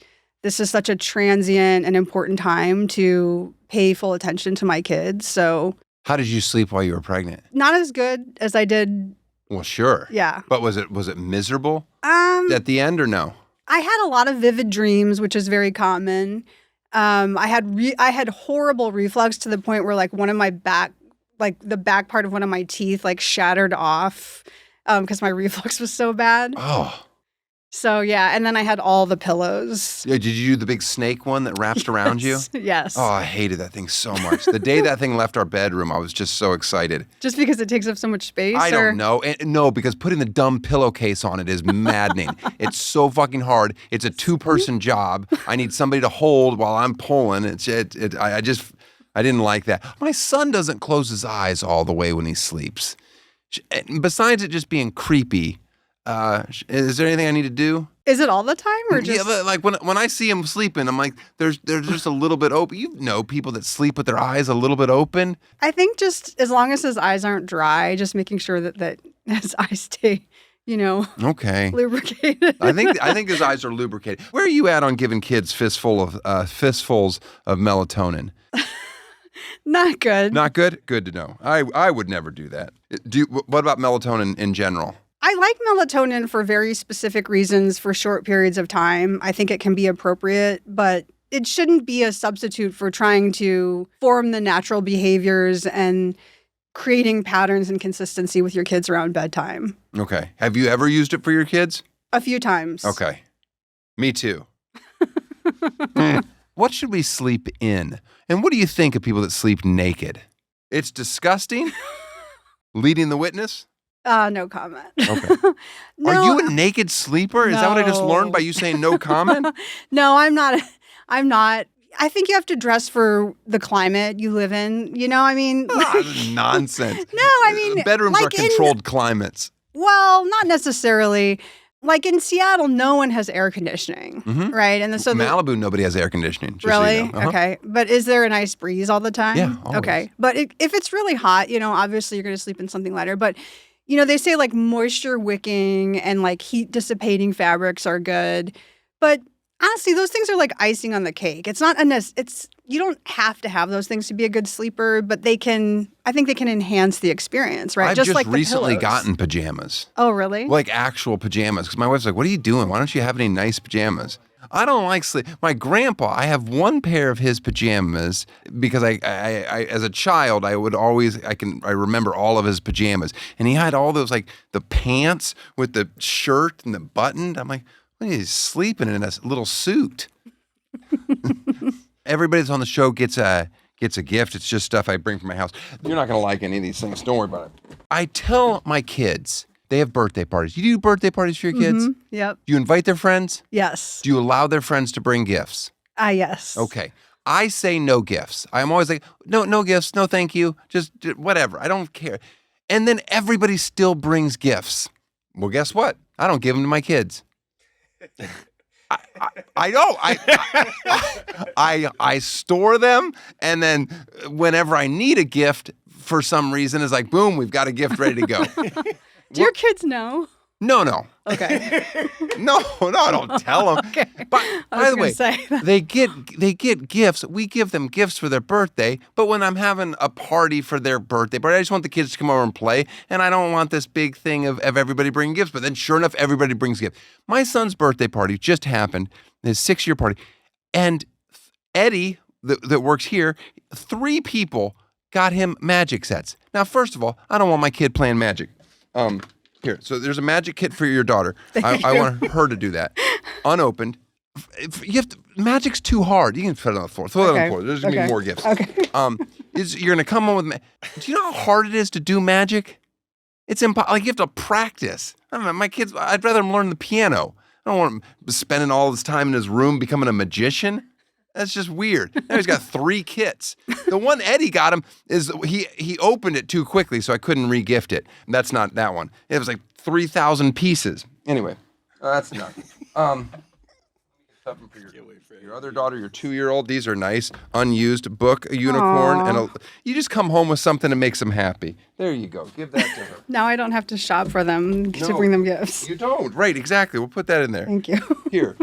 [SPEAKER 2] this is such a transient and important time to pay full attention to my kids. So
[SPEAKER 1] How did you sleep while you were pregnant?
[SPEAKER 2] not as good as I did.
[SPEAKER 1] Well, sure.
[SPEAKER 2] Yeah.
[SPEAKER 1] But was it miserable at the end or no?
[SPEAKER 2] I had a lot of vivid dreams, which is very common. I had horrible reflux to the point where like one of my back, like the back part of one of my teeth, like shattered off because my reflux was so bad.
[SPEAKER 1] Oh.
[SPEAKER 2] So yeah, and then I had all the pillows.
[SPEAKER 1] Yeah, did you do the big snake one that wraps around you?
[SPEAKER 2] Yes.
[SPEAKER 1] Oh, I hated that thing so much. The day that thing left our bedroom, I was just so excited.
[SPEAKER 2] Just because it takes up so much space?
[SPEAKER 1] I don't know. No, because putting the dumb pillowcase on it is maddening. It's so fucking hard. It's a 2-person job. I need somebody to hold while I'm pulling. I didn't like that. My son doesn't close his eyes all the way when he sleeps. Besides it just being creepy, is there anything I need to do?
[SPEAKER 2] Is it all the time or just?
[SPEAKER 1] Yeah, but like when I see him sleeping, I'm like, there's just a little bit open. You know, people that sleep with their eyes a little bit open.
[SPEAKER 2] I think just as long as his eyes aren't dry, just making sure that his eyes stay,
[SPEAKER 1] Okay.
[SPEAKER 2] lubricated.
[SPEAKER 1] I think his eyes are lubricated. Where are you at on giving kids fistfuls of melatonin?
[SPEAKER 2] Not good.
[SPEAKER 1] Not good. Good to know. I would never do that. What about melatonin in general?
[SPEAKER 2] I like melatonin for very specific reasons for short periods of time. I think it can be appropriate, but it shouldn't be a substitute for trying to form the natural behaviors and creating patterns and consistency with your kids around bedtime.
[SPEAKER 1] Okay. Have you ever used it for your kids?
[SPEAKER 2] A few times.
[SPEAKER 1] Okay. Me too. What should we sleep in? And what do you think of people that sleep naked? It's disgusting. Leading the witness?
[SPEAKER 2] No comment.
[SPEAKER 1] Okay.
[SPEAKER 2] No,
[SPEAKER 1] Are you a naked sleeper? Is that what I just learned
[SPEAKER 2] No.
[SPEAKER 1] by you saying no comment?
[SPEAKER 2] No, I'm not. I'm not. I think you have to dress for the climate you live in. You know, I mean,
[SPEAKER 1] Nonsense.
[SPEAKER 2] no, I mean,
[SPEAKER 1] Bedrooms
[SPEAKER 2] like
[SPEAKER 1] are controlled climates.
[SPEAKER 2] Well, not necessarily. Like in Seattle, no one has air conditioning, right? And so
[SPEAKER 1] Malibu, nobody has air conditioning. Just
[SPEAKER 2] really?
[SPEAKER 1] So you know. Uh-huh.
[SPEAKER 2] Okay. But is there a nice breeze all the time?
[SPEAKER 1] Yeah, always.
[SPEAKER 2] Okay. But if it's really hot, obviously you're going to sleep in something lighter. But, they say like moisture wicking and like heat dissipating fabrics are good. But honestly, those things are like icing on the cake. It's not you don't have to have those things to be a good sleeper, but I think they can enhance the experience, right?
[SPEAKER 1] I've just
[SPEAKER 2] like the
[SPEAKER 1] recently
[SPEAKER 2] pillows.
[SPEAKER 1] gotten pajamas.
[SPEAKER 2] Oh, really?
[SPEAKER 1] Like actual pajamas. Because my wife's like, what are you doing? Why don't you have any nice pajamas? I don't like sleep. My grandpa, I have one pair of his pajamas because I as a child, I remember all of his pajamas. And he had all those, like the pants with the shirt and the button. I'm like, what, he's sleeping in a little suit. Everybody that's on the show gets a gift. It's just stuff I bring from my house. You're not going to like any of these things. Don't worry about it. I tell my kids, they have birthday parties. You do birthday parties for your kids?
[SPEAKER 2] Yep.
[SPEAKER 1] Do you invite their friends?
[SPEAKER 2] Yes.
[SPEAKER 1] Do you allow their friends to bring gifts?
[SPEAKER 2] Yes.
[SPEAKER 1] Okay. I say no gifts. I'm always like, no gifts. No, thank you. Just whatever. I don't care. And then everybody still brings gifts. Well, guess what? I don't give them to my kids. I know. I store them, and then whenever I need a gift for some reason, it's like, boom, we've got a gift ready to go.
[SPEAKER 2] Do your kids know?
[SPEAKER 1] No.
[SPEAKER 2] Okay.
[SPEAKER 1] No, I don't tell them.
[SPEAKER 2] Okay.
[SPEAKER 1] But by the way,
[SPEAKER 2] say that.
[SPEAKER 1] they get gifts. We give them gifts for their birthday. But when I'm having a party for their birthday party, I just want the kids to come over and play. And I don't want this big thing of everybody bringing gifts. But then sure enough, everybody brings gifts. My son's birthday party just happened, his 6-year party. And Eddie, that works here, 3 people got him magic sets. Now, first of all, I don't want my kid playing magic. Here, so there's a magic kit for your daughter. I want her to do that. Unopened. Magic's too hard. You can put it on the floor. Throw it on the floor. There's going to be more gifts.
[SPEAKER 2] Okay.
[SPEAKER 1] You're going to come home with do you know how hard it is to do magic? It's impossible. Like, you have to practice. I don't know, my kids, I'd rather them learn the piano. I don't want him spending all this time in his room becoming a magician. That's just weird. Now he's got 3 kits. The one Eddie got him is he opened it too quickly, so I couldn't re-gift it. That's not that one. It was like 3,000 pieces. Anyway, that's nothing. Something for your other daughter, your 2-year-old. These are nice, unused book, a unicorn, and you just come home with something that makes them happy. There you go. Give that to her.
[SPEAKER 2] Now I don't have to shop for them to bring them gifts.
[SPEAKER 1] You don't. Right, exactly. We'll put that in there.
[SPEAKER 2] Thank you.
[SPEAKER 1] Here.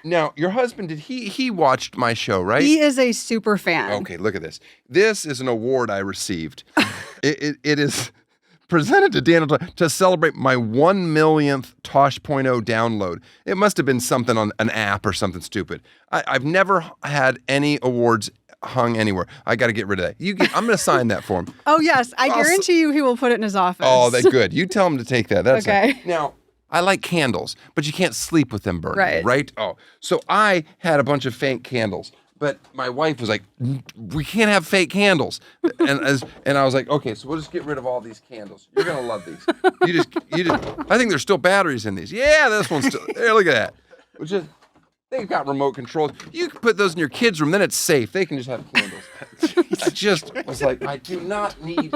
[SPEAKER 1] Now, your husband, he watched my show, right?
[SPEAKER 2] He is a super fan.
[SPEAKER 1] Okay, look at this. This is an award I received. It is presented to Daniel Tosh to celebrate my 1 millionth Tosh.0 download. It must have been something on an app or something stupid. I've never had any awards hung anywhere. I got to get rid of that. I'm going to sign that for him.
[SPEAKER 2] Oh, yes. I guarantee you he will put it in his office.
[SPEAKER 1] Oh, that's good. You tell him to take that. That's
[SPEAKER 2] Okay.
[SPEAKER 1] nice. Now, I like candles, but you can't sleep with them burning, right? Oh, so I had a bunch of fake candles, but my wife was like, "We can't have fake candles," and I was like, "Okay, so we'll just get rid of all these candles. You're gonna love these. You just. I think there's still batteries in these. Yeah, this one's still. There, look at that. Which is, they've got remote controls. You can put those in your kids' room, then it's safe. They can just have candles. I just was like, I do not need.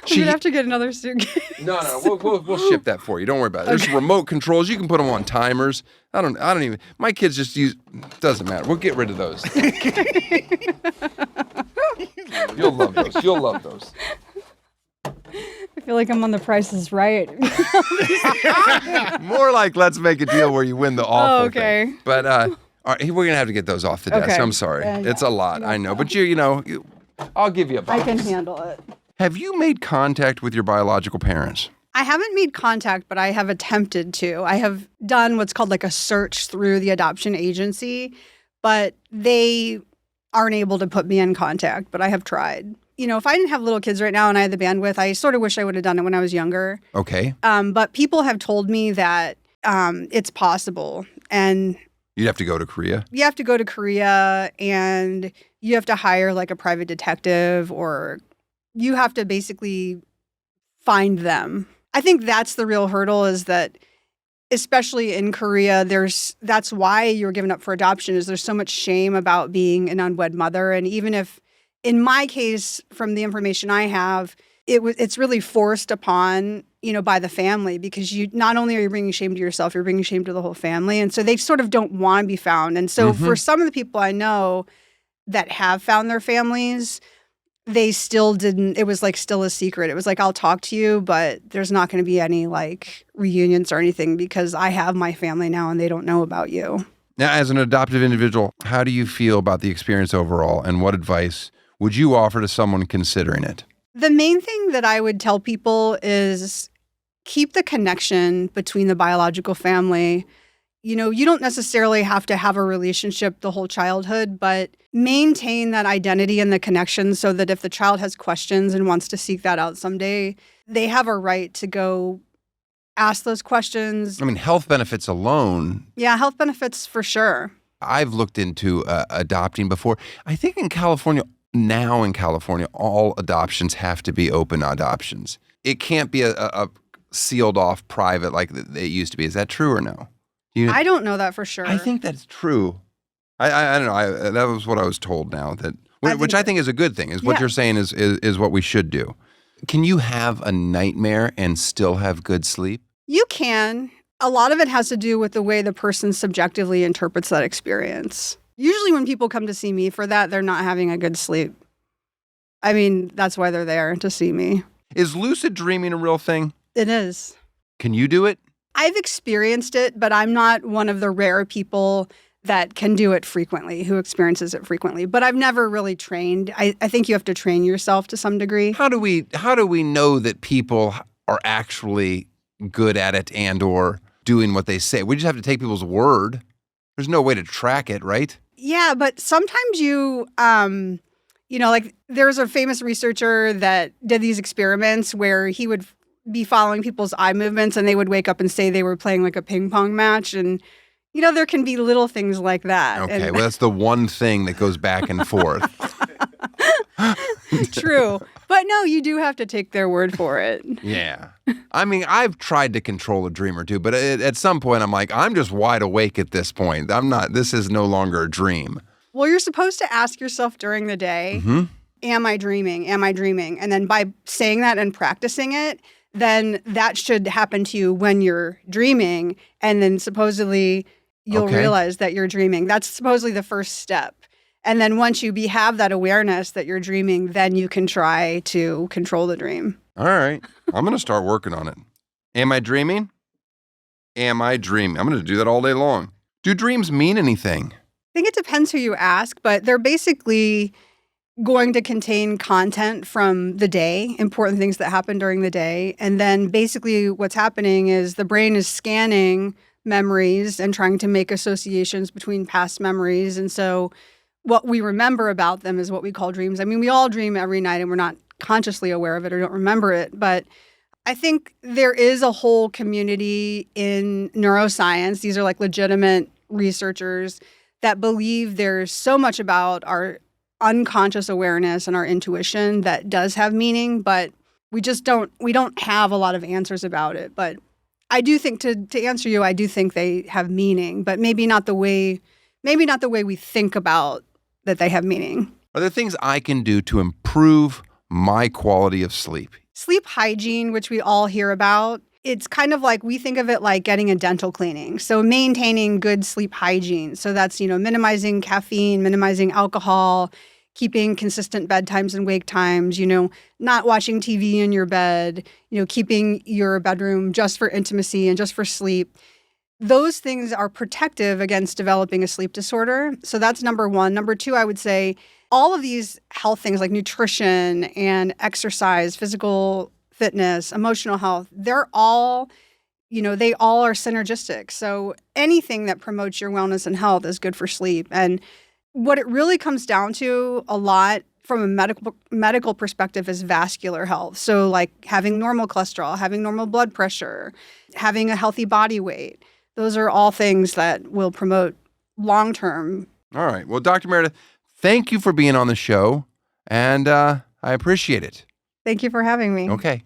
[SPEAKER 2] You'd have to get another suitcase.
[SPEAKER 1] No, we'll ship that for you. Don't worry about it. There's remote controls. You can put them on timers. I don't even. My kids just use. Doesn't matter. We'll get rid of those. You'll love those. You'll love those.
[SPEAKER 2] I feel like I'm on The Price is Right.
[SPEAKER 1] More like let's make a deal where you win the awful
[SPEAKER 2] okay.
[SPEAKER 1] thing. But all right, we're gonna have to get those off the desk.
[SPEAKER 2] Okay.
[SPEAKER 1] I'm sorry.
[SPEAKER 2] Yeah.
[SPEAKER 1] It's a lot. I know, but I'll give you a box.
[SPEAKER 2] I can handle it.
[SPEAKER 1] Have you made contact with your biological parents?
[SPEAKER 2] I haven't made contact, but I have attempted to. I have done what's called like a search through the adoption agency, but they aren't able to put me in contact, but I have tried. If I didn't have little kids right now and I had the bandwidth, I sort of wish I would have done it when I was younger.
[SPEAKER 1] Okay.
[SPEAKER 2] But people have told me that it's possible. And
[SPEAKER 1] You'd have to go to Korea?
[SPEAKER 2] you have to go to Korea and you have to hire like a private detective, or you have to basically find them. I think that's the real hurdle, is that especially in Korea, that's why you were given up for adoption, is there's so much shame about being an unwed mother. And even if, in my case, from the information I have, it's really forced upon, by the family, because you not only are you bringing shame to yourself, you're bringing shame to the whole family. And so they sort of don't want to be found. And so for some of the people I know that have found their families, they still didn't, it was like still a secret. It was like, I'll talk to you, but there's not going to be any like reunions or anything because I have my family now and they don't know about you.
[SPEAKER 1] Now, as an adoptive individual, how do you feel about the experience overall, and what advice would you offer to someone considering it?
[SPEAKER 2] The main thing that I would tell people is keep the connection between the biological family. You don't necessarily have to have a relationship the whole childhood, but maintain that identity and the connection so that if the child has questions and wants to seek that out someday, they have a right to go ask those questions.
[SPEAKER 1] I mean, health benefits alone.
[SPEAKER 2] Yeah, health benefits for sure.
[SPEAKER 1] I've looked into adopting before. I think in California, all adoptions have to be open adoptions. It can't be a sealed off private like it used to be. Is that true or no?
[SPEAKER 2] I don't know that for sure.
[SPEAKER 1] I think that's true. I don't know. That was what I was told now, which I think is a good thing, is what you're saying is what we should do. Can you have a nightmare and still have good sleep?
[SPEAKER 2] You can. A lot of it has to do with the way the person subjectively interprets that experience. Usually when people come to see me for that, they're not having a good sleep. I mean, that's why they're there, to see me.
[SPEAKER 1] Is lucid dreaming a real thing?
[SPEAKER 2] It is.
[SPEAKER 1] Can you do it?
[SPEAKER 2] I've experienced it, but I'm not one of the rare people that can do it frequently, who experiences it frequently. But I've never really trained. I think you have to train yourself to some degree.
[SPEAKER 1] How do we know that people are actually good at it and or doing what they say? We just have to take people's word. There's no way to track it, right?
[SPEAKER 2] Yeah, but sometimes like there's a famous researcher that did these experiments where he would be following people's eye movements and they would wake up and say they were playing like a ping pong match. And, there can be little things like that.
[SPEAKER 1] Okay, well, that's the one thing that goes back and forth.
[SPEAKER 2] True. But no, you do have to take their word for it.
[SPEAKER 1] Yeah. I mean, I've tried to control a dream or two, but at some point I'm like, I'm just wide awake at this point. This is no longer a dream.
[SPEAKER 2] Well, you're supposed to ask yourself during the day, am I dreaming? Am I dreaming? And then by saying that and practicing it, then that should happen to you when you're dreaming. And then supposedly you'll realize that you're dreaming. That's supposedly the first step. And then once you have that awareness that you're dreaming, then you can try to control the dream.
[SPEAKER 1] All right. I'm going to start working on it. Am I dreaming? Am I dreaming? I'm going to do that all day long. Do dreams mean anything?
[SPEAKER 2] I think it depends who you ask, but they're basically going to contain content from the day, important things that happen during the day. And then basically what's happening is the brain is scanning memories and trying to make associations between past memories. And so what we remember about them is what we call dreams. I mean, we all dream every night and we're not consciously aware of it or don't remember it. But I think there is a whole community in neuroscience. These are like legitimate researchers that believe there's so much about our unconscious awareness and our intuition that does have meaning, but we don't have a lot of answers about it. But I do think to answer you, I do think they have meaning, but maybe not the way we think about that they have meaning.
[SPEAKER 1] Are there things I can do to improve my quality of sleep?
[SPEAKER 2] Sleep hygiene, which we all hear about, it's kind of like we think of it like getting a dental cleaning. So maintaining good sleep hygiene. So that's, minimizing caffeine, minimizing alcohol, keeping consistent bedtimes and wake times, not watching TV in your bed, keeping your bedroom just for intimacy and just for sleep. Those things are protective against developing a sleep disorder. So that's number one. Number two, I would say all of these health things like nutrition and exercise, physical fitness, emotional health, they're all, they all are synergistic. So anything that promotes your wellness and health is good for sleep. And what it really comes down to a lot from a medical perspective is vascular health. So like having normal cholesterol, having normal blood pressure, having a healthy body weight. Those are all things that will promote long-term.
[SPEAKER 1] All right. Well, Dr. Meredith, thank you for being on the show, and I appreciate it.
[SPEAKER 2] Thank you for having me.
[SPEAKER 1] Okay.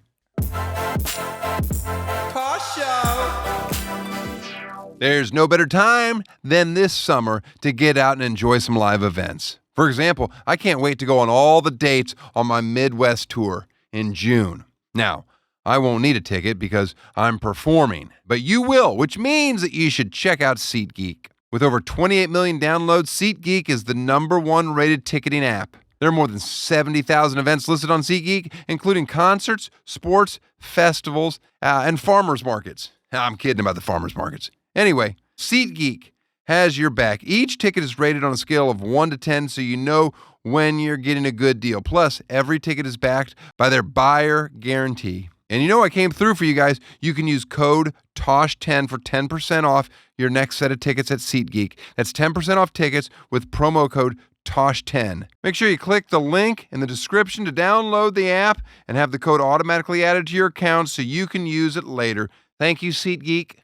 [SPEAKER 1] There's no better time than this summer to get out and enjoy some live events. For example, I can't wait to go on all the dates on my Midwest tour in June. Now, I won't need a ticket because I'm performing, but you will, which means that you should check out SeatGeek. With over 28 million downloads, SeatGeek is the #1 rated ticketing app. There are more than 70,000 events listed on SeatGeek, including concerts, sports, festivals, and farmers markets. I'm kidding about the farmers markets. Anyway, SeatGeek has your back. Each ticket is rated on a scale of 1 to 10, so you know when you're getting a good deal. Plus, every ticket is backed by their buyer guarantee. And you know I came through for you guys. You can use code TOSH10 for 10% off your next set of tickets at SeatGeek. That's 10% off tickets with promo code TOSH10. Make sure you click the link in the description to download the app and have the code automatically added to your account so you can use it later. Thank you, SeatGeek.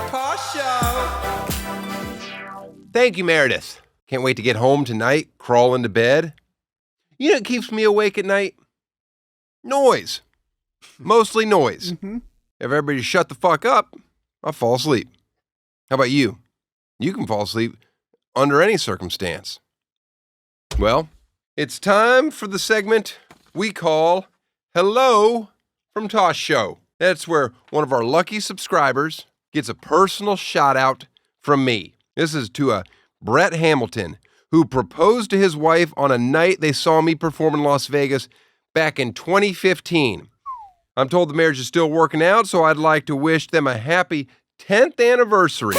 [SPEAKER 1] Tosh Show. Thank you, Meredith. Can't wait to get home tonight, crawl into bed. You know what keeps me awake at night? Noise. Mostly noise. If everybody shut the fuck up, I'll fall asleep. How about you? You can fall asleep under any circumstance. Well, it's time for the segment we call Hello from Tosh Show. That's where one of our lucky subscribers gets a personal shout out from me. This is to Brett Hamilton, who proposed to his wife on a night they saw me perform in Las Vegas back in 2015. I'm told the marriage is still working out, so I'd like to wish them a happy 10th anniversary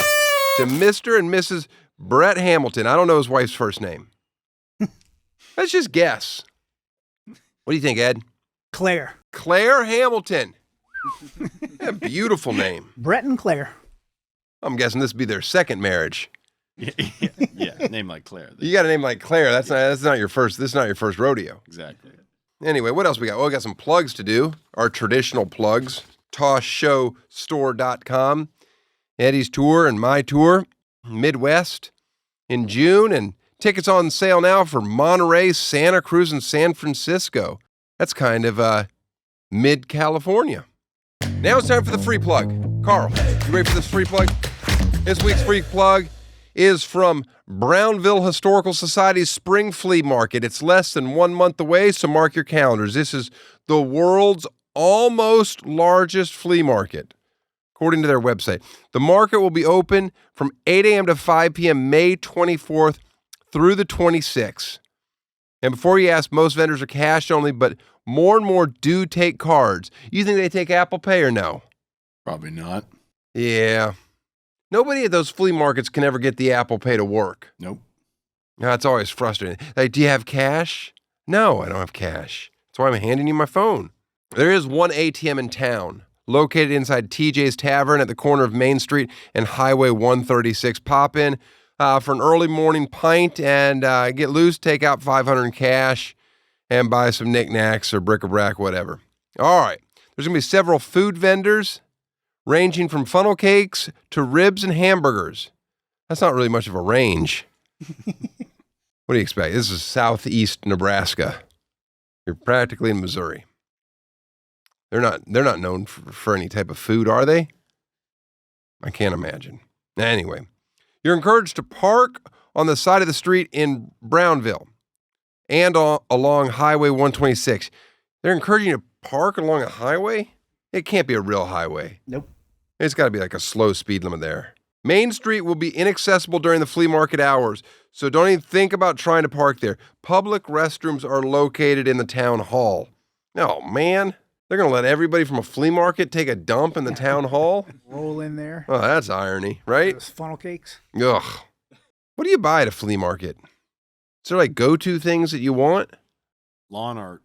[SPEAKER 1] to Mr. and Mrs. Brett Hamilton. I don't know his wife's first name. Let's just guess. What do you think, Ed?
[SPEAKER 3] Claire.
[SPEAKER 1] Claire Hamilton. A beautiful name.
[SPEAKER 3] Brett and Claire.
[SPEAKER 1] I'm guessing this would be their second marriage.
[SPEAKER 4] Yeah, name like Claire.
[SPEAKER 1] You got a name like Claire. That's not your first. This is not your first rodeo.
[SPEAKER 4] Exactly.
[SPEAKER 1] Anyway, what else we got? Well, we got some plugs to do. Our traditional plugs. toshshowstore.com. Eddie's tour and my tour, Midwest, in June, and tickets on sale now for Monterey, Santa Cruz, and San Francisco. That's kind of mid-California. Now it's time for the free plug. Carl, you ready for this free plug? This week's free plug is from Brownville Historical Society's Spring Flea Market. It's less than 1 month away, so mark your calendars. This is the world's almost largest flea market, according to their website. The market will be open from 8 a.m. to 5 p.m. May 24th through the 26th. And before you ask, most vendors are cash only, but more and more do take cards. You think they take Apple Pay or no?
[SPEAKER 4] Probably not.
[SPEAKER 1] Yeah. Nobody at those flea markets can ever get the Apple Pay to work.
[SPEAKER 4] Nope.
[SPEAKER 1] That's always frustrating. Like, do you have cash? No, I don't have cash. That's why I'm handing you my phone. There is one ATM in town, located inside TJ's Tavern at the corner of Main Street and Highway 136. Pop in for an early morning pint and get loose, take out $500 in cash, and buy some knickknacks or bric-a-brac, whatever. All right. There's going to be several food vendors, ranging from funnel cakes to ribs and hamburgers. That's not really much of a range. What do you expect? This is southeast Nebraska. You're practically in Missouri. They're not known for any type of food, are they? I can't imagine. Anyway, you're encouraged to park on the side of the street in Brownville and along Highway 126. They're encouraging you to park along a highway? It can't be a real highway.
[SPEAKER 3] Nope.
[SPEAKER 1] It's got to be like a slow speed limit there. Main Street will be inaccessible during the flea market hours, so don't even think about trying to park there. Public restrooms are located in the town hall. Oh, man. They're going to let everybody from a flea market take a dump in the town hall?
[SPEAKER 3] Roll in there.
[SPEAKER 1] Oh, that's irony, right?
[SPEAKER 3] Those funnel cakes.
[SPEAKER 1] Ugh. What do you buy at a flea market? Is there like go-to things that you want?
[SPEAKER 4] Lawn art.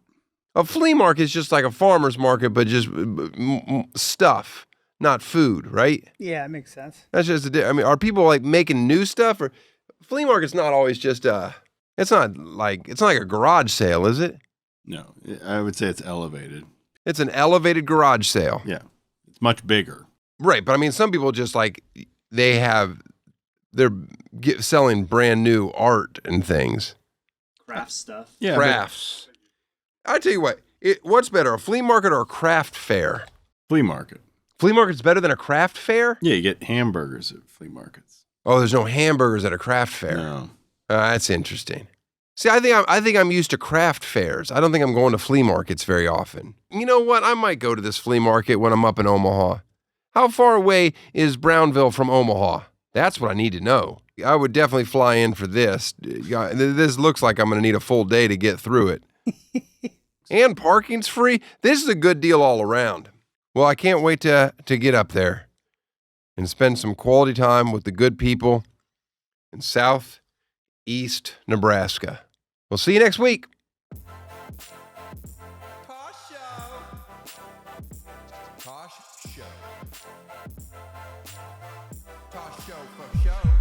[SPEAKER 1] A flea market is just like a farmer's market, but just stuff, not food, right?
[SPEAKER 3] Yeah, it makes sense.
[SPEAKER 1] That's just are people like making new stuff? Or flea market's not always just it's not like a garage sale, is it?
[SPEAKER 4] No, I would say it's elevated.
[SPEAKER 1] It's an elevated garage sale.
[SPEAKER 4] Yeah, it's much bigger.
[SPEAKER 1] Right, but I mean, some people just like they're selling brand new art and things.
[SPEAKER 7] Craft stuff.
[SPEAKER 4] Yeah,
[SPEAKER 1] Crafts. I tell you what, what's better, a flea market or a craft fair?
[SPEAKER 4] Flea market.
[SPEAKER 1] Flea market's better than a craft fair?
[SPEAKER 4] Yeah, you get hamburgers at flea markets.
[SPEAKER 1] Oh, there's no hamburgers at a craft fair.
[SPEAKER 4] No.
[SPEAKER 1] That's interesting. See, I think I'm used to craft fairs. I don't think I'm going to flea markets very often. You know what? I might go to this flea market when I'm up in Omaha. How far away is Brownville from Omaha? That's what I need to know. I would definitely fly in for this. This looks like I'm going to need a full day to get through it. And parking's free. This is a good deal all around. Well, I can't wait to get up there and spend some quality time with the good people in southeast Nebraska. We'll see you next week. Tosh Show. Tosh Show. Tosh Show for show.